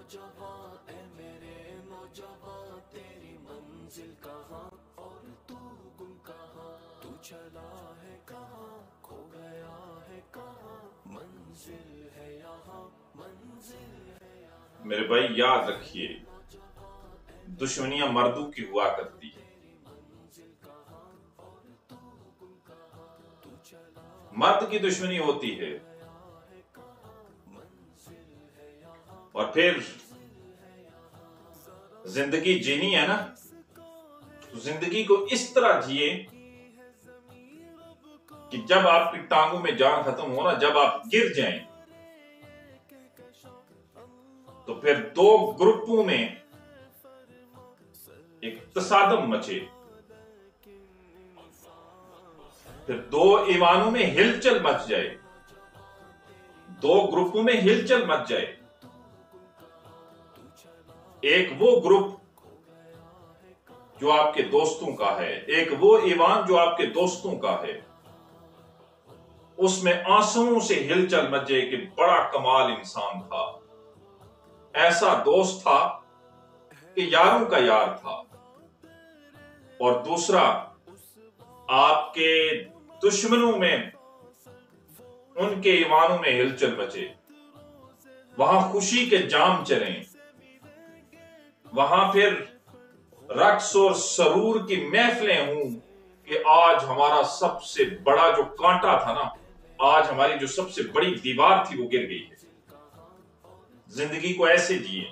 नौजवान ए मेरे नौजवान, तेरी मंजिल कहाँ और तू गुम कहाँ, तू चला है कहाँ, खो गया है कहाँ, मंजिल है यहाँ, मंजिल है यहाँ। मेरे भाई याद रखिए, दुश्मनियां मर्दों की हुआ करती है। मर्द की दुश्मनी होती है और फिर जिंदगी जीनी है ना, तो जिंदगी को इस तरह जिए कि जब आपकी टांगों में जान खत्म हो ना, जब आप गिर जाएं, तो फिर दो ग्रुपों में एक तसादम मचे, फिर दो ईमानों में हिलचल मच जाए, दो ग्रुपों में हिलचल मच जाए। एक वो ग्रुप जो आपके दोस्तों का है, एक वो ईमान जो आपके दोस्तों का है, उसमें आंसुओं से हिलचल मच जाए कि बड़ा कमाल इंसान था, ऐसा दोस्त था कि यारों का यार था। और दूसरा, आपके दुश्मनों में, उनके ईमानों में हिलचल मचे, वहां खुशी के जाम चलें, वहां फिर रक्स और सरूर की महफिलें हों कि आज हमारा सबसे बड़ा जो कांटा था ना, आज हमारी जो सबसे बड़ी दीवार थी वो गिर गई है। जिंदगी को ऐसे जिए।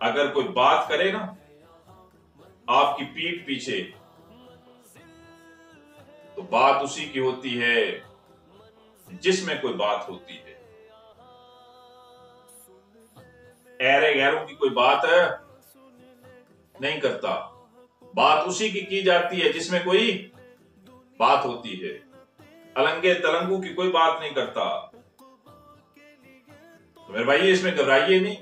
अगर कोई बात करे ना आपकी पीठ पीछे, तो बात उसी की होती है जिसमें कोई बात होती है। ऐरे गैरों की कोई बात नहीं करता, बात उसी की जाती है जिसमें कोई बात होती है। अलंगे तलंगू की कोई बात नहीं करता। तो मेरे भाई इसमें घबराइए नहीं,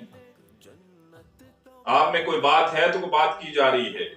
आप में कोई बात है तो कोई बात की जा रही है।